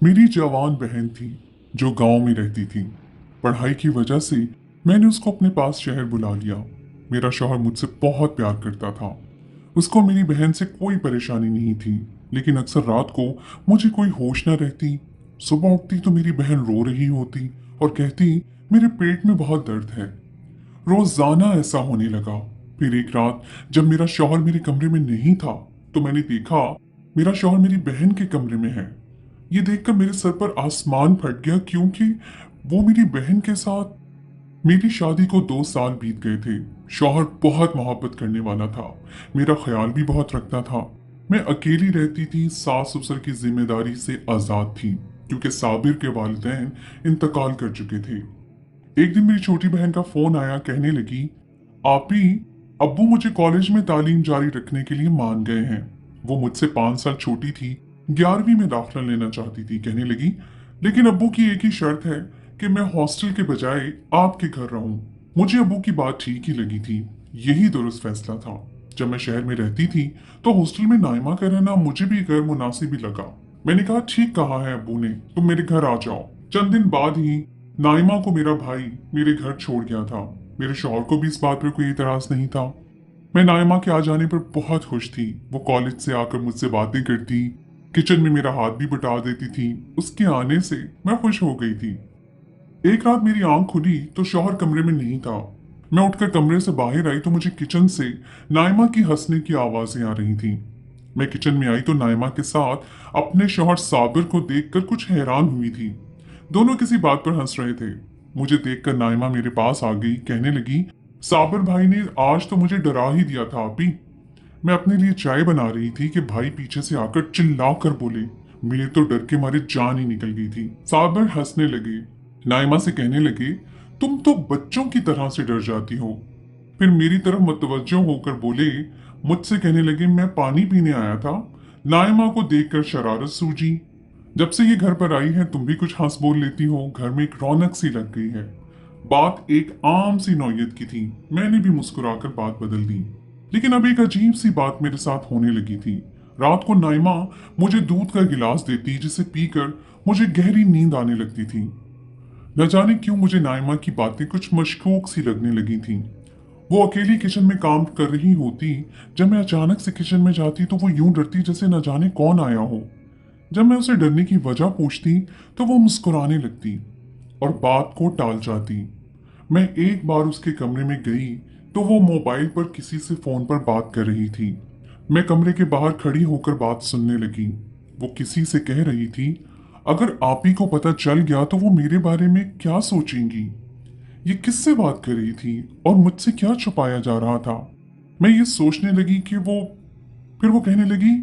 मेरी जवान बहन थी जो गांव में रहती थी। पढ़ाई की वजह से मैंने उसको अपने पास शहर बुला लिया। मेरा शौहर मुझसे बहुत प्यार करता था। उसको मेरी बहन से कोई परेशानी नहीं थी, लेकिन अक्सर रात को मुझे कोई होश न रहती। सुबह उठती तो मेरी बहन रो रही होती और कहती मेरे पेट में बहुत दर्द है। रोजाना ऐसा होने लगा। फिर एक रात जब मेरा शौहर मेरे कमरे में नहीं था तो मैंने देखा मेरा शौहर मेरी बहन के कमरे में है। ये देखकर मेरे सर पर आसमान फट गया, क्योंकि वो मेरी बहन के साथ। मेरी शादी को 2 साल बीत गए थे। शौहर बहुत मोहब्बत करने वाला था, मेरा ख्याल भी बहुत रखता था। मैं अकेली रहती थी, सास ससुर की जिम्मेदारी से आजाद थी, क्योंकि साबिर के वालिदैन इंतकाल कर चुके थे। एक दिन मेरी छोटी बहन का फोन आया, कहने लगी, आपी, अब्बू मुझे कॉलेज में तालीम जारी रखने के लिए मान गए हैं। वो मुझसे 5 साल छोटी थी, 11वीं में दाखिला लेना चाहती थी। कहने लगी, लेकिन अब्बू की एक ही शर्त है कि मैं हॉस्टल के बजाय आपके घर रहूं। मुझे अब्बू की बात ठीक ही लगी थी। यही दुरुस्त फैसला था। जब मैं शहर में रहती थी तो हॉस्टल में नाइमा का रहना मुझे भी गैर मुनासिब ही लगा। मैंने कहा, ठीक कहा है अब्बू ने, तुम मेरे घर आ जाओ। चंद दिन बाद ही नाइमा को मेरा भाई मेरे घर छोड़ गया था। मेरे शौहर को भी इस बात पर कोई इतराज नहीं था। मैं नाइमा के आ जाने पर बहुत खुश थी। वो कॉलेज से आकर मुझसे बातें करती, किचन में मेरा हाथ भी बटा देती थी। उसके आने से मैं खुश हो गई थी। एक रात मेरी आंख खुली तो शौहर कमरे में नहीं था। मैं उठकर कमरे से बाहर आई तो मुझे किचन से नाइमा की हंसने की आवाजें आ रही थी। मैं किचन में आई तो नाइमा के साथ अपने शौहर साबिर को देखकर कुछ हैरान हुई थी। दोनों किसी बात पर हंस रहे थे। मुझे देखकर नाइमा मेरे पास आ गई, कहने लगी, साबिर भाई ने आज तो मुझे डरा ही दिया था आपी। मैं अपने लिए चाय बना रही थी कि भाई पीछे से आकर चिल्ला कर बोले। मेरे तो डर के मारे जान ही निकल गई थी। साबिर हंसने लगे, नाइमा से कहने लगे, तुम तो बच्चों की तरह से डर जाती हो। फिर मेरी तरफ मुतवज्जो होकर बोले, मुझसे कहने लगे, मैं पानी पीने आया था। नाइमा को देखकर शरारत सूझी। जब से ये घर पर आई है तुम भी कुछ हंस बोल लेती हो, घर में एक रौनक सी लग गई है। बात एक आम सी नौयत की थी। मैंने भी मुस्कुराकर बात बदल दी। लेकिन अब एक अजीब सी बात मेरे साथ होने लगी थी। रात को नाइमा मुझे दूध का गिलास देती, जिसे पीकर मुझे गहरी नींद आने लगती थी। न जाने क्यों मुझे नाइमा की बातें कुछ मशकूक सी लगने लगी थी। वो अकेली किचन में काम कर रही होती। जब मैं अचानक से किचन में जाती तो वो यूं डरती जैसे न जाने कौन आया हो। जब मैं उसे डरने की वजह पूछती तो वो मुस्कुराने लगती और बात को टाल जाती। मैं एक बार उसके कमरे में गई तो वो मोबाइल पर किसी से फोन पर बात कर रही थी। मैं कमरे के बाहर खड़ी होकर बात सुनने लगी। वो किसी से कह रही थी, अगर आप ही को पता चल गया तो वो मेरे बारे में क्या सोचेंगी। ये किससे बात कर रही थी और मुझसे क्या छुपाया जा रहा था। मैं ये सोचने लगी कि फिर वो कहने लगी,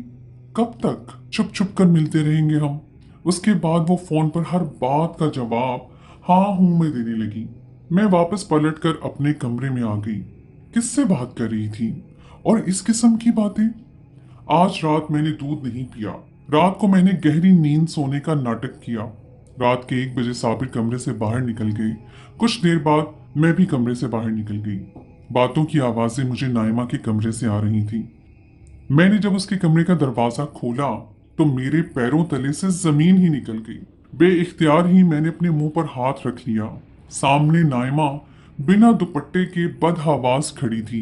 कब तक छुप छुप कर मिलते रहेंगे हम। उसके बाद वो फोन पर हर बात का जवाब हाँ हूं में देने लगी। मैं वापस पलटकर अपने कमरे में आ गई। किससे बात कर रही थी और इस किस्म की बातें। आज रात मैंने दूध नहीं पिया। रात को मैंने गहरी नींद सोने का नाटक किया। रात के 1 बजे साबिर कमरे से बाहर निकल गए। कुछ देर बाद मैं भी कमरे से बाहर निकल गई। बातों की आवाजें मुझे नाइमा के कमरे से आ रही थी। मैंने जब उसके कमरे का दरवाजा खोला तो मेरे पैरों तले से जमीन ही निकल गई। बेइख्तियार ही मैंने अपने मुंह पर हाथ रख लिया। सामने नाइमा बिना दुपट्टे के बदहवास खड़ी थी।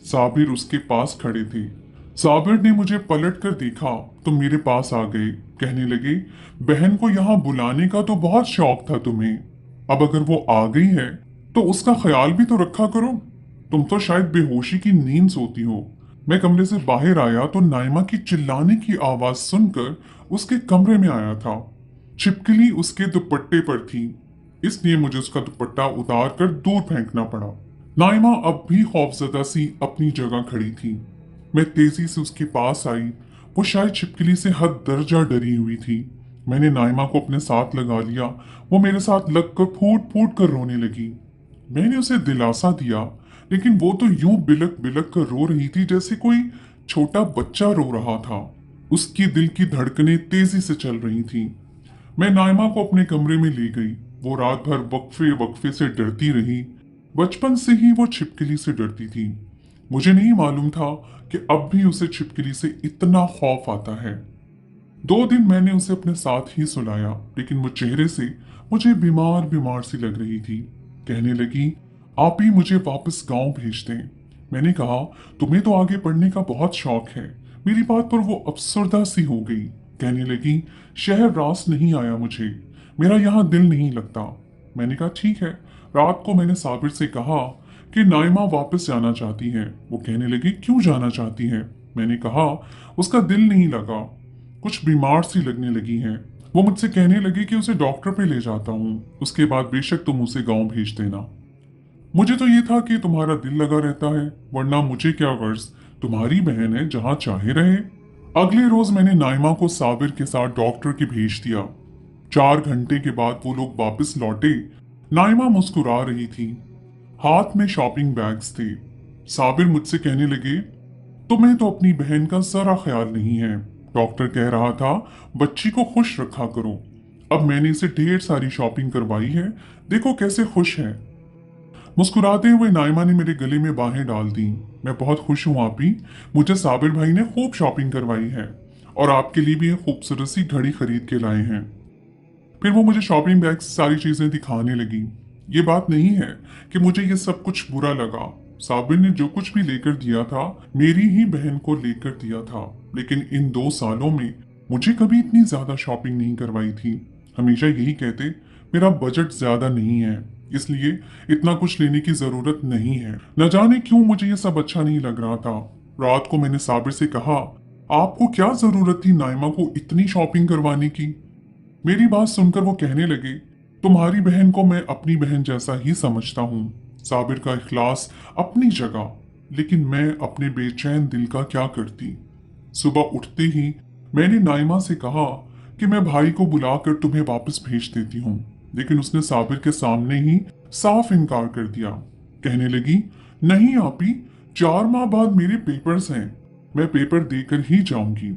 साबिर उसके पास खड़े थे। साबिर ने मुझे पलट कर देखा तो मेरे पास आ गए, कहने लगे, बहन को यहाँ बुलाने का तो बहुत शौक था तुम्हें। अब अगर वो आ गई है तो उसका ख्याल भी तो रखा करो। तुम तो शायद बेहोशी की नींद सोती हो। मैं कमरे से बाहर आया तो नाइमा की चिल्लाने की आवाज सुनकर उसके कमरे में आया था। छिपकली उसके दुपट्टे पर थी, इसलिए मुझे उसका दुपट्टा उतार कर दूर फेंकना पड़ा। नाइमा अब भी खौफजदा सी अपनी जगह खड़ी थी। मैं तेजी से उसके पास आई। वो शायद छिपकली से हद दर्जा डरी हुई थी। मैंने नाइमा को अपने साथ लगा लिया। वो मेरे साथ लगकर फूट फूट कर रोने लगी। मैंने उसे दिलासा दिया, लेकिन वो तो यूं बिलक बिलक कर रो रही थी जैसे कोई छोटा बच्चा रो रहा था। उसकी दिल की धड़कनें तेजी से चल रही थी। मैं नाइमा को अपने कमरे में ले गई। वो रात भर वक्फे वक्फे से डरती रही। बचपन से ही वो छिपकली से डरती थी। मुझे नहीं मालूम था कि अब भी उसे छिपकली से इतना खौफ आता है। 2 दिन मैंने उसे अपने साथ ही सुलाया, लेकिन वो चेहरे से मुझे बीमार बीमार सी लग रही थी। कहने लगी, आप ही मुझे वापस गांव भेज दें। मैंने कहा, तुम्हें तो आगे पढ़ने का बहुत शौक है। मेरी बात पर वो अफसरदा सी हो गई। कहने लगी, शहर रास नहीं आया मुझे, मेरा यहाँ दिल नहीं लगता। मैंने कहा, ठीक है। रात को मैंने साबिर से कहा कि नाइमा वापस जाना चाहती है। वो कहने लगी, क्यों जाना चाहती है? मैंने कहा, उसका दिल नहीं लगा, कुछ बीमार सी लगने लगी है। वो मुझसे कहने लगी कि उसे डॉक्टर पे ले जाता हूँ, उसके बाद बेशक तुम उसे गांव भेज देना। मुझे तो ये था कि तुम्हारा दिल लगा रहता है, वरना मुझे क्या गर्ज, तुम्हारी बहन है, जहां चाहे रहे। अगले रोज मैंने नाइमा को साबिर के साथ डॉक्टर के भेज दिया। 4 घंटे के बाद वो लोग वापस लौटे। नाइमा मुस्कुरा रही थी, हाथ में शॉपिंग बैग्स थे। साबिर मुझसे कहने लगे, तुम्हें तो अपनी बहन का जरा ख्याल नहीं है। डॉक्टर कह रहा था बच्ची को खुश रखा करो। अब मैंने इसे ढेर सारी शॉपिंग करवाई है, देखो कैसे खुश है। मुस्कुराते हुए नाइमा ने मेरे गले में बाहें डाल दी। मैं बहुत खुश हूँ आपी, मुझे साबिर भाई ने खूब शॉपिंग करवाई है और आपके लिए भी एक खूबसूरत सी घड़ी खरीद के लाए हैं। फिर वो मुझे शॉपिंग बैग से सारी चीजें दिखाने लगी। ये बात नहीं है कि मुझे ये सब कुछ बुरा लगा। साबिर ने जो कुछ भी लेकर दिया था, मेरी ही बहन को लेकर दिया था, लेकिन इन 2 सालों में मुझे कभी इतनी ज्यादा शॉपिंग नहीं करवाई थी। हमेशा यही कहते, मेरा बजट ज्यादा नहीं है, इसलिए इतना कुछ लेने की जरूरत नहीं है। न जाने क्यों मुझे ये सब अच्छा नहीं लग रहा था। रात को मैंने साबिर से कहा, आपको क्या जरूरत थी नाइमा को इतनी शॉपिंग करवाने की? मेरी बात सुनकर वो कहने लगे, तुम्हारी बहन को मैं अपनी बहन जैसा ही समझता हूँ। साबिर का इखलास अपनी जगह, लेकिन मैं अपने बेचैन दिल का क्या करती। सुबह उठते ही मैंने नाइमा से कहा कि मैं भाई को बुलाकर तुम्हें वापस भेज देती हूँ, लेकिन उसने साबिर के सामने ही साफ इनकार कर दिया। कहने लगी, नहीं आपी, 4 माह बाद मेरे पेपर्स हैं, मैं पेपर देकर ही जाऊंगी।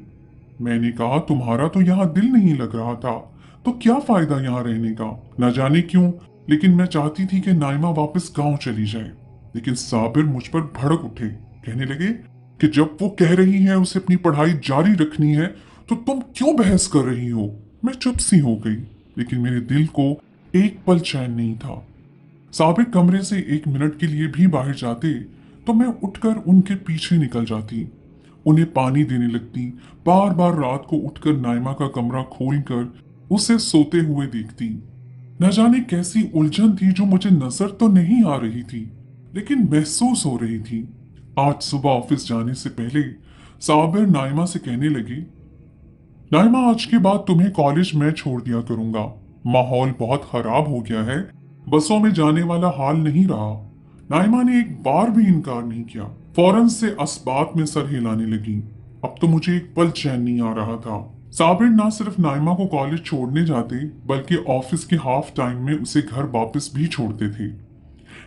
मैंने कहा, तुम्हारा तो यहाँ दिल नहीं लग रहा था, तो क्या फायदा यहाँ रहने का? न जाने क्यों, लेकिन मैं चाहती थी कि नाइमा वापस गांव चली जाए। लेकिन साबिर मुझ पर भड़क उठे। कहने लगे कि जब वो कह रही है उसे अपनी पढ़ाई जारी रखनी है, तो तुम क्यों बहस कर रही हो? मैं चुप सी हो गई, लेकिन मेरे दिल को एक पल चैन नहीं था। साबिर कमरे से 1 मिनट के लिए भी बाहर जाते तो मैं उठकर उनके पीछे निकल जाती, उन्हें पानी देने लगती, बार बार रात को उठकर नाइमा का कमरा खोलकर उसे सोते हुए देखती। न जाने कैसी उलझन थी जो मुझे नजर तो नहीं आ रही थी, लेकिन महसूस हो रही थी। आज सुबह ऑफिस जाने से पहले साबिर नाइमा से कहने लगी, नाइमा, आज के बाद तुम्हें कॉलेज मैं छोड़ दिया करूंगा। माहौल बहुत खराब हो गया है, बसों में जाने वाला हाल नहीं रहा। नाइमा ने एक बार भी इनकार नहीं किया, फौरन से अस्बात में सर हिलाने लगी। अब तो मुझे एक पल चैन नहीं आ रहा था। साबिर ना सिर्फ नाइमा को कॉलेज छोड़ने जाते, बल्कि ऑफिस के हाफ टाइम में उसे घर वापस भी छोड़ते थे।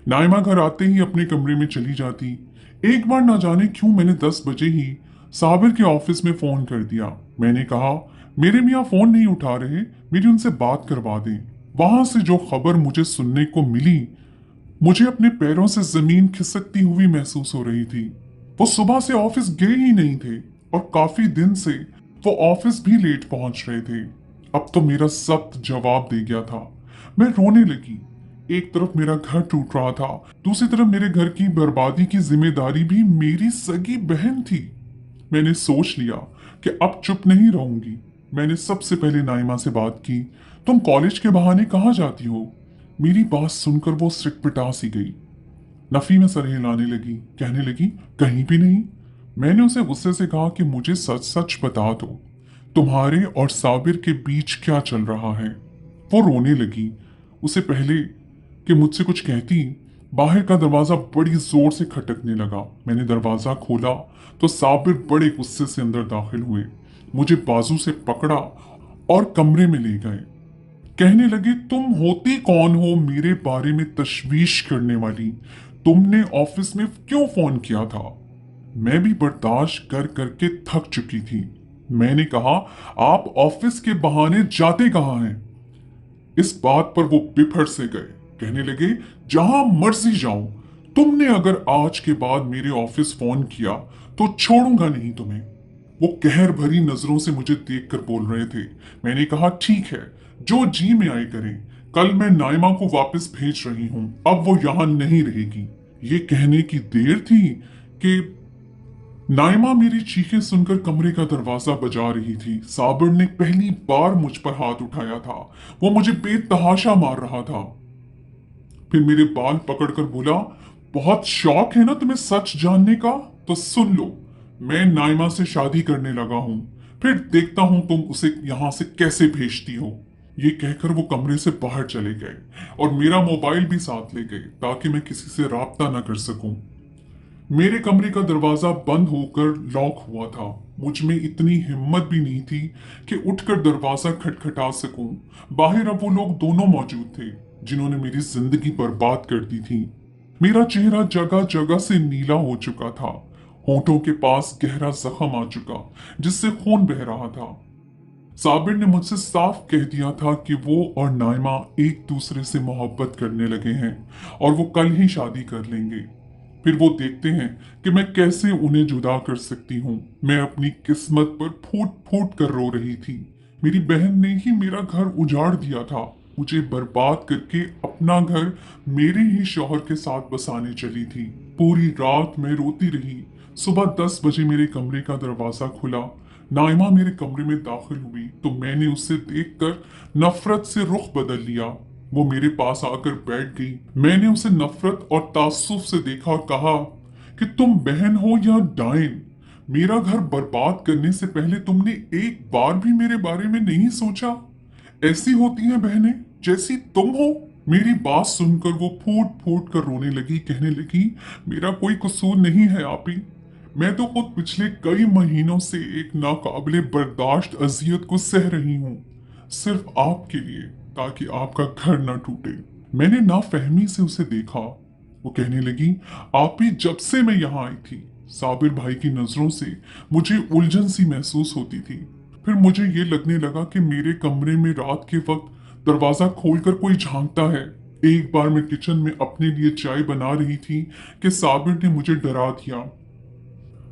नाइमा घर आते ही अपने कमरे में चली जाती। एक बार ना जाने क्यों मैंने 10 बजे ही साबिर के ऑफिस में फोन कर दिया। मैंने कहा, मेरे मियाँ फोन नहीं उठा रहे, मेरी उनसे बात करवा दें। वहां से जो खबर मुझे सुनने को मिली, मुझे अपने पैरों से जमीन खिसकती हुई महसूस हो रही थी। वो सुबह से ऑफिस गए ही नहीं थे और काफी दिन से वो ऑफिस भी लेट पहुंच रहे थे। अब तो मेरा सख्त जवाब दे गया था। मैं रोने लगी। एक तरफ मेरा घर टूट रहा था, दूसरी तरफ मेरे घर की बर्बादी की जिम्मेदारी भी मेरी सगी बहन थी। मैंने सोच लिया कि अब चुप नहीं रहूंगी। मैंने सबसे पहले नाइमा से बात की, तुम कॉलेज के बहाने कहाँ जाती हो? मेरी बात सुनकर वो सिटपिटा सी गई। नफी में सर हिलाने लगी, कहने लगी, कहीं भी नहीं। मैंने उसे गुस्से से कहा कि मुझे सच सच बता दो, तुम्हारे और साबिर के बीच क्या चल रहा है। वो रोने लगी। उसे पहले कि मुझसे कुछ कहती, बाहर का दरवाजा बड़ी जोर से खटकने लगा। मैंने दरवाजा खोला तो साबिर बड़े गुस्से से अंदर दाखिल हुए, मुझे बाजू से पकड़ा और कमरे में ले गए। कहने लगे, तुम होती कौन हो मेरे बारे में तशवीश करने वाली? तुमने ऑफिस में क्यों फोन किया था? मैं भी बर्दाश्त कर करके थक चुकी थी। मैंने कहा, आप ऑफिस के बहाने जाते कहाँ हैं? इस बात पर वो बिफर से गए। कहने लगे, जहां मर्जी जाऊं, तुमने अगर आज के बाद मेरे ऑफिस फोन किया तो छोड़ूंगा नहीं तुम्हें। वो कहर भरी नजरों से मुझे देखकर बोल रहे थे। मैंने कहा ठीक है, जो जी में आए करें। कल मैं नाइमा को वापस भेज रही हूँ, अब वो यहाँ नहीं रहेगी। ये कहने की देर थी कि नाइमा मेरी चीखें सुनकर कमरे का दरवाजा बजा रही थी। साबिर ने पहली बार मुझ पर हाथ उठाया था। वो मुझे बेतहाशा मार रहा था। फिर मेरे बाल पकड़कर बोला, बहुत शौक है ना तुम्हें सच जानने का, तो सुन लो। मैं नाइमा से शादी करने लगा हूं, फिर देखता हूं तुम उसे यहां से कैसे भेजती हो। ये कहकर वो कमरे से बाहर चले गए और मेरा मोबाइल भी साथ ले गए ताकि मैं किसी से राब्ता न कर सकूं। मेरे कमरे का दरवाजा बंद होकर लॉक हुआ था। मुझ में इतनी हिम्मत भी नहीं थी कि उठकर दरवाजा खटखटा सकूं। बाहर अब वो लोग दोनों मौजूद थे जिन्होंने मेरी जिंदगी बर्बाद कर दी थी। मेरा चेहरा जगह जगह से नीला हो चुका था। होठों के पास गहरा जख्म आ चुका जिससे खून बह रहा था। साबिर ने मुझसे साफ कह दिया था कि वो और नाइमा एक दूसरे से मोहब्बत करने लगे हैं और वो कल ही शादी कर लेंगे। फिर वो देखते हैं कि मैं कैसे उन्हें जुदा कर सकती हूँ। मैं अपनी किस्मत पर फूट फूट कर रो रही थी। मेरी बहन ने ही मेरा घर उजाड़ दिया था, मुझे बर्बाद करके अपना घर मेरे ही शौहर के साथ बसाने चली थी। पूरी रात मैं रोती रही। सुबह 10 बजे मेरे कमरे का दरवाजा खुला। नाइमा मेरे कमरे में दाखिल हुई तो मैंने उसे देखकर नफरत से रुख बदल लिया। वो मेरे पास आकर बैठ गई। मैंने उसे नफरत और ताज्जुब से देखा और कहा कि तुम बहन हो या डायन। मेरा घर बर्बाद करने से पहले तुमने एक बार भी मेरे बारे में नहीं सोचा। ऐसी होती हैं बहनें जैसी तुम हो। मेरी बात सुनकर वो फूट फूट कर रोने लगी, कहने लगी, मेरा कोई कसूर नहीं है आपी। मैं तो खुद पिछले कई महीनों से एक नाकाबिले बर्दाश्त अजियत को सह रही हूँ, सिर्फ आपके लिए, ताकि आपका घर न टूटे। मैंने नाफहमी से उसे देखा। वो कहने लगी, आप ही जब से मैं यहाँ आई थी, साबिर भाई की नजरों से मुझे उलझन सी महसूस होती थी। फिर मुझे ये लगने लगा कि मेरे कमरे में रात के वक्त दरवाजा खोलकर कोई झांकता है। एक बार मैं किचन में अपने लिए चाय बना रही थी कि साबिर ने मुझे डरा दिया,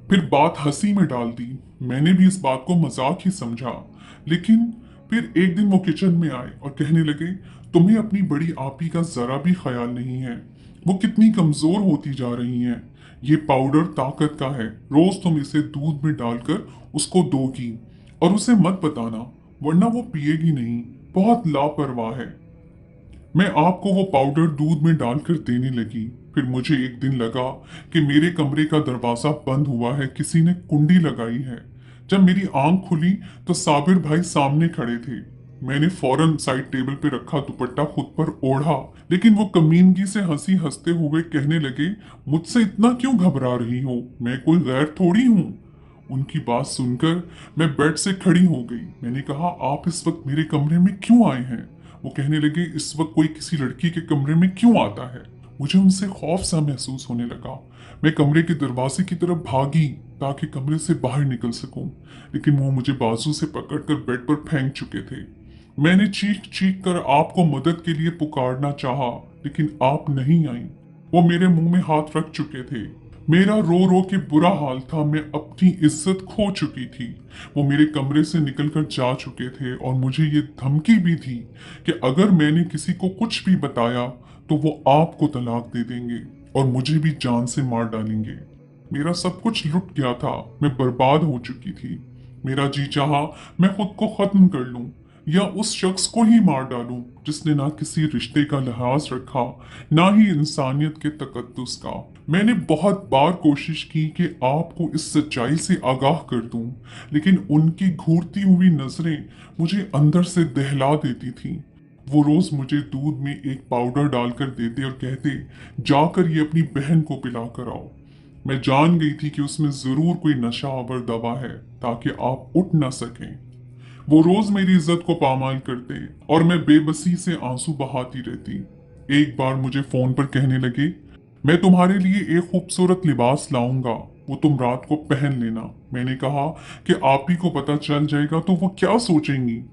फिर बात हंसी में डाल दी। मैंने भी इस बात को मजाक ही समझा। लेकिन फिर एक दिन वो किचन में आए और कहने लगे, तुम्हें अपनी बड़ी आपी का जरा भी ख्याल नहीं है। वो कितनी कमजोर होती जा रही हैं। ये पाउडर ताकत का है, रोज तुम इसे दूध में डालकर उसको दोगी और उसे मत बताना, वरना वो पिएगी नहीं। बहुत लापरवाह है। मैं आपको वो पाउडर दूध में डालकर देने लगी। फिर मुझे एक दिन लगा कि मेरे कमरे का दरवाजा बंद हुआ है, किसी ने कुंडी लगाई है। जब मेरी आंख खुली तो साबिर भाई सामने खड़े थे। मैंने फौरन साइड टेबल पे रखा दुपट्टा खुद पर ओढ़ा, लेकिन वो कमीनगी से हंसते हुए कहने लगे, मुझसे इतना क्यों घबरा रही हो, मैं कोई गैर थोड़ी हूँ। उनकी बात सुनकर मैं बेड से खड़ी हो गई। मैंने कहा, आप इस वक्त मेरे कमरे में क्यों आए हैं? वो कहने लगे, इस वक्त कोई किसी लड़की के कमरे में क्यों आता है? मुझे उनसे खौफ सा महसूस होने लगा। मैं कमरे के दरवाजे की तरफ भागी ताकि कमरे से बाहर निकल सकूं, लेकिन वो मुझे बाजू से पकड़कर बेड पर फेंक चुके थे। मैंने चीख चीख कर आपको मदद के लिए पुकारना चाहा, लेकिन आप नहीं आई। वो मेरे मुंह में हाथ रख चुके थे। मेरा रो रो के बुरा हाल था, मैं अपनी इज्जत खो चुकी थी। वो मेरे कमरे से निकलकर जा चुके थे और मुझे ये धमकी भी थी कि अगर मैंने किसी को कुछ भी बताया तो वो आपको तलाक दे देंगे और मुझे भी जान से मार डालेंगे। मेरा सब कुछ लुट गया था, मैं बर्बाद हो चुकी थी। मेरा जी चाहा मैं खुद को खत्म कर लूं या उस शख्स को ही मार डालूं जिसने ना किसी रिश्ते का लिहाज रखा, ना ही इंसानियत के तकद्दुस का। मैंने बहुत बार कोशिश की कि आपको इस सच्चाई से आगाह कर दूं, लेकिन उनकी घूरती हुई नजरें मुझे अंदर से दहला देती थीं। वो रोज मुझे दूध में एक पाउडर डालकर देते और कहते, जाकर ये अपनी बहन को पिला कर आओ। मैं जान गई थी कि उसमें जरूर कोई नशा आवर दवा है ताकि आप उठ ना सकें। वो रोज मेरी इज्जत को पामाल करते और मैं बेबसी से आंसू बहाती रहती। एक बार मुझे फोन पर कहने लगे, मैं तुम्हारे लिए एक खूबसूरत लिबास लाऊंगा, वो तुम रात को पहन लेना। मैंने कहा कि आप ही को पता चल जाएगा तो वो क्या सोचेंगी।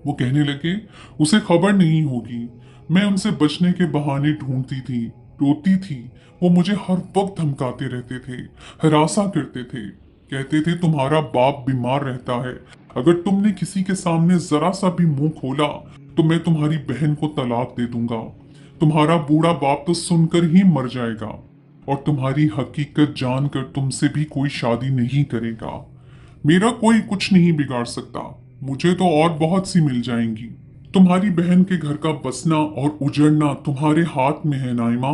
वो कहने लगे, उसे खबर नहीं होगी। मैं उनसे बचने के बहाने ढूंढती थी, रोती थी। वो मुझे हर वक्त धमकाते रहते थे, हरासा करते थे। कहते थे तुम्हारा बाप बीमार रहता है, अगर तुमने किसी के सामने जरा सा भी मुंह खोला तो मैं तुम्हारी बहन को तलाक दे दूंगा। तुम्हारा बूढ़ा बाप तो सुनकर ही मर जाएगा और तुम्हारी हकीकत जानकर तुमसे भी कोई शादी नहीं करेगा। मेरा कोई कुछ नहीं बिगाड़ सकता, मुझे तो और बहुत सी मिल जाएंगी। तुम्हारी बहन के घर का बसना और उजड़ना तुम्हारे हाथ में है नाइमा।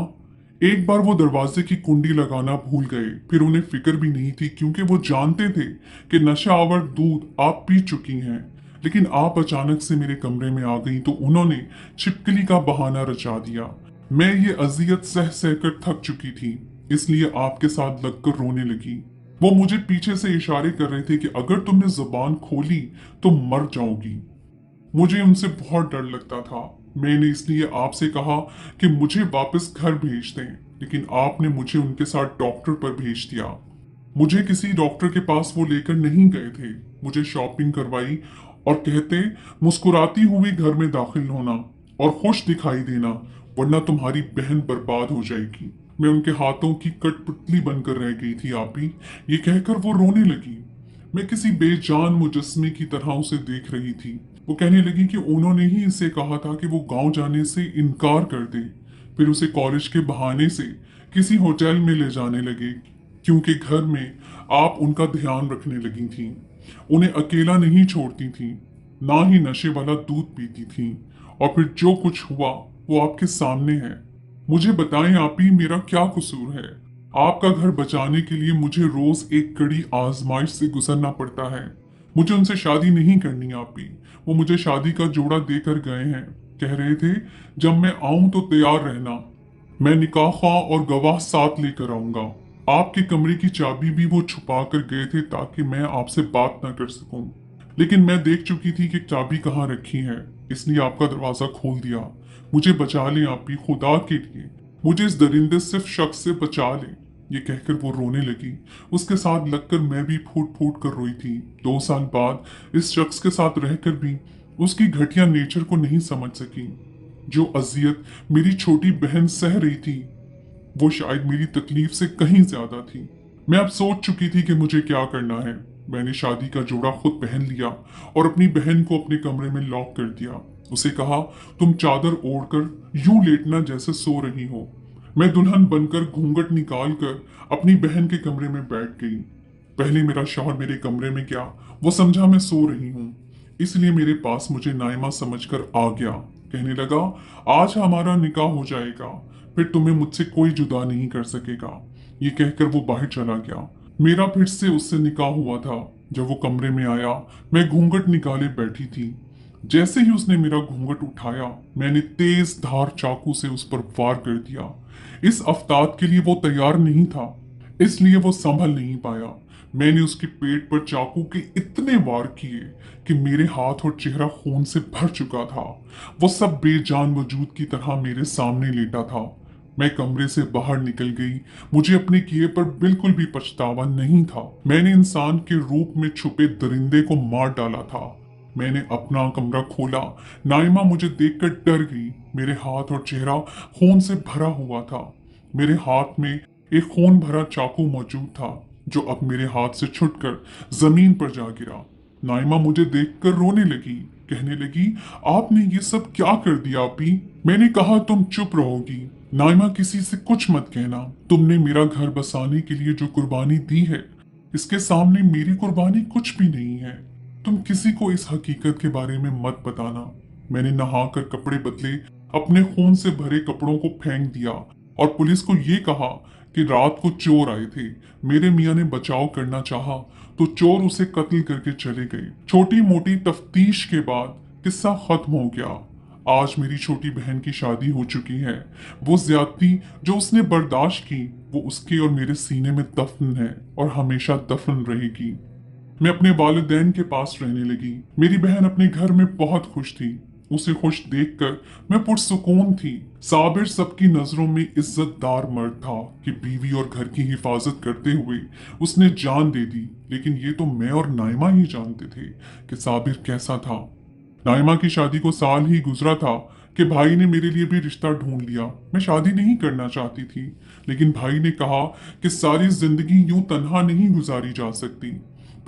एक बार वो दरवाजे की कुंडी लगाना भूल गए, फिर उन्हें फिक्र भी नहीं थी क्योंकि वो जानते थे कि नशा आवर दूध आप पी चुकी हैं। लेकिन आप अचानक से मेरे कमरे में आ गई तो उन्होंने छिपकली का बहाना रचा दिया। मैं ये अजियत सह सहकर थक चुकी थी, इसलिए आपके साथ लगकर रोने लगी। वो मुझे पीछे से इशारे कर रहे थे कि अगर तुमने जुबान खोली तो मर जाओगी। मुझे उनसे बहुत डर लगता था। मैंने इसलिए आपसे कहा कि मुझे वापस घर भेज दें, लेकिन आपने मुझे उनके साथ डॉक्टर पर भेज दिया। मुझे किसी डॉक्टर के पास वो लेकर नहीं गए थे, मुझे शॉपिंग करवाई और कहते मुस्कुराती हुई घर में दाखिल होना और खुश दिखाई देना, वरना तुम्हारी बहन बर्बाद हो जाएगी। मैं उनके हाथों की कठपुतली बनकर रह गई थी आप ही। ये कहकर वो रोने लगी। मैं किसी बेजान मुजस्मे की तरह उसे देख रही थी। वो कहने लगी कि उन्होंने ही इसे कहा था कि वो गांव जाने से इनकार कर दे। फिर उसे कॉलेज के बहाने से किसी होटल में ले जाने लगे क्योंकि घर में आप उनका ध्यान रखने लगी थी। उन्हें अकेला नहीं छोड़ती थी, ना ही नशे वाला दूध पीती थी। और फिर जो कुछ हुआ वो आपके सामने है। मुझे बताएं आप ही, मेरा क्या कसूर है? आपका घर बचाने के लिए मुझे रोज एक कड़ी आजमाइश से गुजरना पड़ता है। मुझे उनसे शादी नहीं करनी आप ही। वो मुझे शादी का जोड़ा देकर गए हैं, कह रहे थे जब मैं आऊं तो तैयार रहना, मैं निकाह ख्वाह और गवाह साथ लेकर आऊंगा। आपके कमरे की चाबी भी वो छुपा कर गए थे ताकि मैं आपसे बात ना कर सकूं। लेकिन मैं देख चुकी थी कि चाबी कहाँ रखी है, इसलिए आपका दरवाजा खोल दिया। मुझे बचा लें आप ही, खुदा के लिए मुझे इस दरिंदे सिर्फ शख्स से बचा लें। ये कहकर वो रोने लगी। उसके साथ लगकर मैं भी फूट फूट कर रोई थी। 2 साल बाद इस शख्स के साथ रहकर भी उसकी घटिया नेचर को नहीं समझ सकी। जो अजियत मेरी छोटी बहन सह रही थी वो शायद मेरी तकलीफ से कहीं ज्यादा थी। मैं अब सोच चुकी थी कि मुझे क्या करना है। मैंने शादी का जोड़ा खुद पहन लिया और अपनी बहन को अपने कमरे में लॉक कर दिया। उसे कहा तुम चादर ओढ़कर यूं लेटना जैसे सो रही हो। मैं दुल्हन बनकर घूंघट निकाल कर अपनी बहन के कमरे में बैठ गई। पहले मेरा शौहर मेरे कमरे में गया, वो समझा मैं सो रही हूँ, इसलिए मेरे पास मुझे नाइमा समझकर आ गया। कहने लगा आज हमारा निकाह हो जाएगा, फिर तुम्हें मुझसे कोई जुदा नहीं कर सकेगा। ये कहकर वो बाहर चला गया। मेरा फिर से उससे निकाह हुआ था। जब वो कमरे में आया मैं घूंघट निकाले बैठी थी। जैसे ही उसने मेरा घूंघट उठाया मैंने तेज धार चाकू से उस पर वार कर दिया। इस अफताब के लिए वो तैयार नहीं था, इसलिए वो संभल नहीं पाया। मैंने उसके पेट पर चाकू के इतने वार किए कि मेरे हाथ और चेहरा खून से भर चुका था। वो सब बेजान वजूद की तरह मेरे सामने लेटा था। मैं कमरे से बाहर निकल गई। मुझे अपने किए पर बिल्कुल भी पछतावा नहीं था। मैंने इंसान के रूप में छुपे दरिंदे को मार डाला था। मैंने अपना कमरा खोला। नाइमा मुझे देखकर डर गई। मेरे हाथ और चेहरा खून से भरा हुआ था। मेरे हाथ में एक खून भरा चाकू मौजूद था जो अब मेरे हाथ से छुटकर जमीन पर जा गिरा। नाइमा मुझे देखकर रोने लगी, कहने लगी आपने ये सब क्या कर दिया आपी? मैंने कहा तुम चुप रहोगी। नाइमा किसी से कुछ मत कहना। तुमने मेरा घर बसाने के लिए जो कुर्बानी दी है इसके सामने मेरी कुर्बानी कुछ भी नहीं है। तुम किसी को इस हकीकत के बारे में मत बताना। मैंने नहाकर कपड़े बदले, अपने खून से भरे कपड़ों को फेंक दिया और पुलिस को ये कहा कि रात को चोर आए थे। मेरे मियाँ ने बचाव करना चाहा तो चोर उसे कत्ल करके चले गए। छोटी मोटी तफ्तीश के बाद किस्सा खत्म हो गया। आज मेरी छोटी बहन की शादी हो चुकी है। वो ज्यादती जो उसने बर्दाश्त की वो उसके और मेरे सीने में दफन है और हमेशा दफन रहेगी। मैं अपने वालिदैन के पास रहने लगी। मेरी बहन अपने घर में बहुत खुश थी। उसे खुश देखकर मैं पुरसुकून थी। साबिर सबकी नजरों में इज्जतदार मर्द था कि बीवी और घर की हिफाजत करते हुए उसने जान दे दी। लेकिन ये तो मैं और नाइमा ही जानते थे कि साबिर कैसा था। नाइमा की शादी को साल ही गुजरा था कि भाई ने मेरे लिए भी रिश्ता ढूंढ लिया। मैं शादी नहीं करना चाहती थी, लेकिन भाई ने कहा कि सारी जिंदगी यूं तन्हा नहीं गुजारी जा सकती।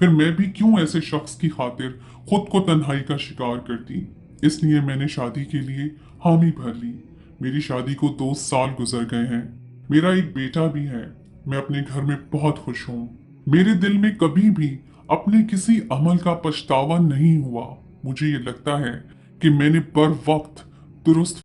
फिर मैं भी क्यों ऐसे शख्स की खातिर खुद को तन्हाई का शिकार करती। इसलिए मैंने शादी के लिए हामी भर ली। मेरी शादी को 2 साल गुजर गए हैं। मेरा एक बेटा भी है। मैं अपने घर में बहुत खुश हूँ। मेरे दिल में कभी भी अपने किसी अमल का पछतावा नहीं हुआ। मुझे ये लगता है कि मैंने बर वक्त दुरुस्त